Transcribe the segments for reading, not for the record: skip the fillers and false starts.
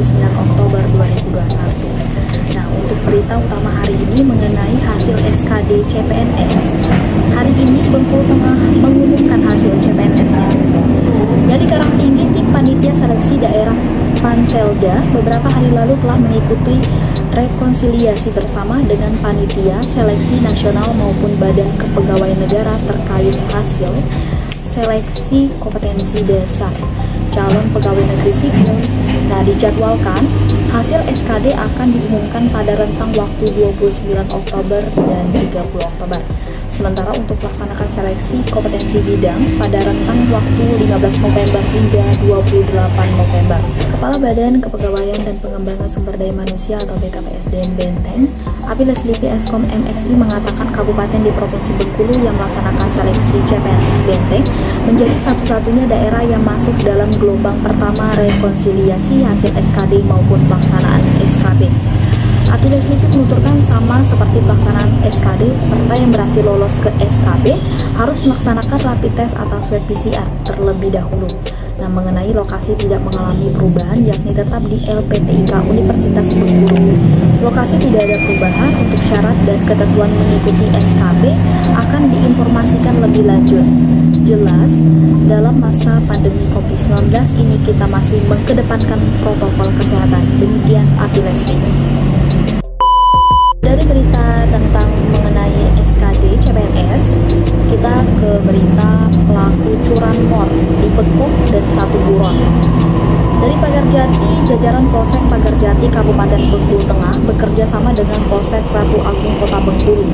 Oktober 2021. Nah, untuk berita utama hari ini mengenai hasil SKD CPNS. Hari ini Bengkulu Tengah mengumumkan hasil CPNS-nya. Dari Karangtinggi, tim panitia seleksi daerah Panselda beberapa hari lalu telah mengikuti rekonsiliasi bersama dengan panitia seleksi nasional maupun badan kepegawaian negara terkait hasil seleksi kompetensi dasar calon pegawai negeri sipil. Nah, dijadwalkan hasil SKD akan diumumkan pada rentang waktu 29 Oktober dan 30 Oktober. Sementara untuk melaksanakan seleksi kompetensi bidang pada rentang waktu 15 November hingga 28 November. Kepala Badan Kepegawaian dan Pengembangan Sumber Daya Manusia atau BKPSDM Benteng, Apiles Lipi Eskom MXI mengatakan kabupaten di Provinsi Bengkulu yang melaksanakan seleksi CPNS Benteng menjadi satu-satunya daerah yang masuk dalam gelombang pertama rekonsiliasi hasil SKD maupun pelaksanaan SKB. Apiles Lipi menuturkan sama seperti pelaksanaan SKD, peserta yang berhasil lolos ke SKB harus melaksanakan rapid test atau swab PCR terlebih dahulu. Nah, mengenai lokasi tidak mengalami perubahan yakni tetap di LPTIK Universitas Bengkulu. Lokasi tidak ada perubahan, untuk syarat dan ketentuan mengikuti SKB akan diinformasikan lebih lanjut. Jelas, dalam masa pandemi COVID-19 ini kita masih mengedepankan protokol kesehatan. Demikian Apiles Lipi. Dari berita tentang mengenai SKD CPNS, kita ke berita pelaku curanmor dibekuk dan satu buron. Dari Pagarjati, jajaran Polsek Pagarjati Kabupaten Bengkulu Tengah bekerja sama dengan Polsek Ratu Agung Kota Bengkulu.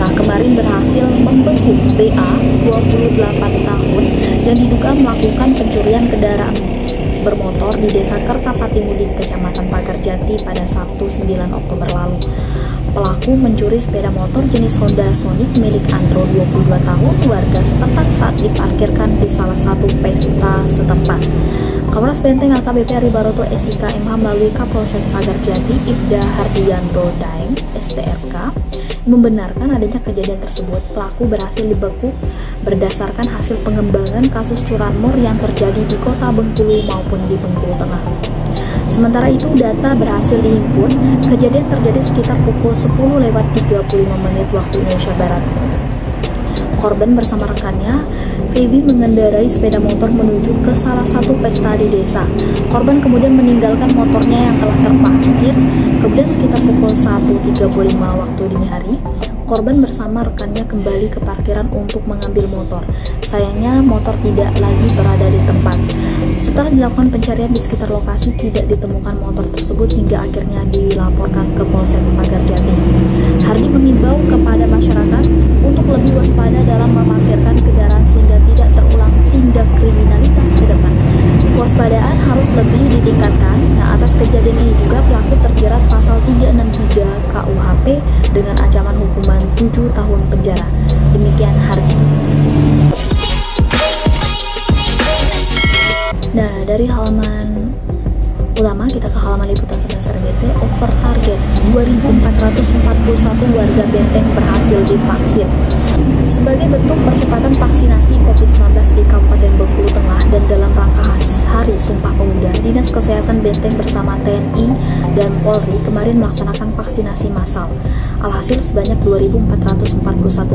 Nah, kemarin berhasil membekuk BA 28 tahun yang diduga melakukan pencurian kendaraan bermotor di Desa Kertapati Mudik, Kecamatan Pagarjati pada Sabtu 9 Oktober lalu. Pelaku mencuri sepeda motor jenis Honda Sonic milik Andro 22 tahun warga setempat saat diparkirkan di salah satu pesta setempat. Kapolres Benteng AKBP Ari Baroto SIK MH melalui Kapolsek Pagarjati Ibda Hardianto Daeng STRK membenarkan adanya kejadian tersebut. Pelaku berhasil dibekuk berdasarkan hasil pengembangan kasus curanmor yang terjadi di Kota Bengkulu maupun di Bengkulu Tengah. Sementara itu, data berhasil dihimpun, kejadian terjadi sekitar pukul 10:35 waktu Indonesia Barat. Korban bersama rekannya, Feby, mengendarai sepeda motor menuju ke salah satu pesta di desa. Korban kemudian meninggalkan motornya yang telah terparkir. Kemudian sekitar pukul 1:35 waktu dini hari, korban bersama rekannya kembali ke parkiran untuk mengambil motor. Sayangnya motor tidak lagi berada di tempat. Setelah dilakukan pencarian di sekitar lokasi, tidak ditemukan motor tersebut hingga akhirnya dilaporkan ke Polsek Pagarjati. Hardi mengimbau kepada masyarakat untuk lebih waspada dalam memarkirkan kendaraan sehingga tidak terulang tindak kriminalitas ke depan. Kewaspadaan harus lebih ditingkatkan. Nah, atas kejadian ini juga pelaku terjerat pasal 363 KUHP dengan ancaman hukuman 7 tahun penjara. Demikian Hardi. Nah, dari halaman utama kita ke halaman liputan 11 RBT. Over target 2.441 warga Benteng berhasil divaksin. Sebagai bentuk percepatan vaksinasi COVID-19 di Kabupaten Bengkulu Tengah dan dalam rangka Hari Sumpah Pemuda, Dinas Kesehatan Benteng bersama TNI dan Polri kemarin melaksanakan vaksinasi massal. Alhasil sebanyak 2.441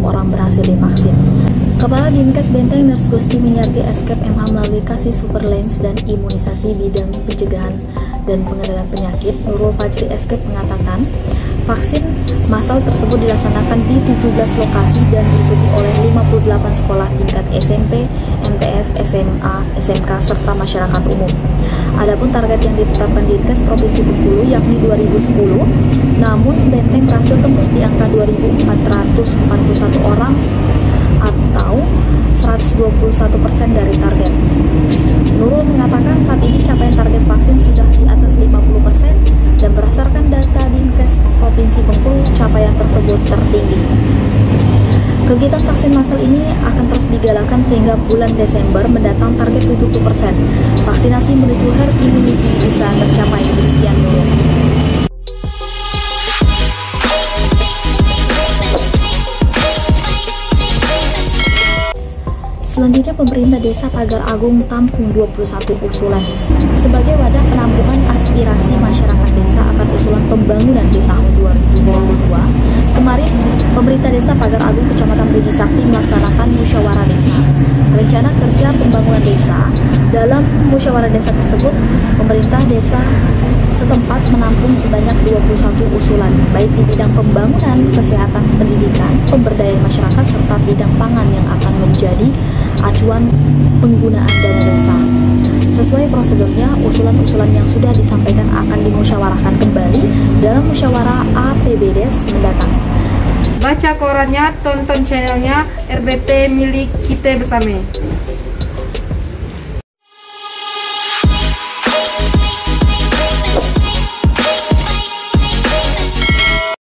orang berhasil divaksin. Kepala Dinkes Benteng Nurse Gusti Minyarti Escape MH melalui kasih surveillance dan imunisasi bidang pencegahan dan pengendalian penyakit, Nurul Fajri Escape mengatakan vaksin massal tersebut dilaksanakan di 17 lokasi dan diikuti oleh 58 sekolah tingkat SMP, MTS, SMA, SMK, serta masyarakat umum. Adapun target yang ditetapkan Dinkes Provinsi Bengkulu yakni 2010, namun Benteng berhasil tembus di angka 2.441 orang atau 121% dari target. Nurul mengatakan saat ini capaian target vaksin sudah di atas 50% dan berdasarkan data Dinkes Provinsi Bengkulu, capaian tersebut tertinggi. Kegiatan vaksin massal ini akan terus digalakkan sehingga bulan Desember mendatang target 70%. Vaksinasi menuju herd immunity bisa tercapai. Demikian Nurul. Selanjutnya, pemerintah desa Pagar Agung tampung 21 usulan sebagai wadah penampungan aspirasi masyarakat desa akan usulan pembangunan di tahun 2022. Kemarin, pemerintah desa Pagar Agung Kecamatan Perigi Sakti melaksanakan musyawarah desa. Rencana kerja pembangunan desa. Dalam musyawarah desa tersebut, pemerintah desa setempat menampung sebanyak 21 usulan, baik di bidang pembangunan, kesehatan, pendidikan, pemberdayaan masyarakat, serta bidang pangan yang akan menjadi acuan penggunaan dana desa. Sesuai prosedurnya, usulan-usulan yang sudah disampaikan akan dimusyawarahkan kembali dalam musyawarah APBDes mendatang. Baca korannya, tonton channelnya RBT milik kita bersama.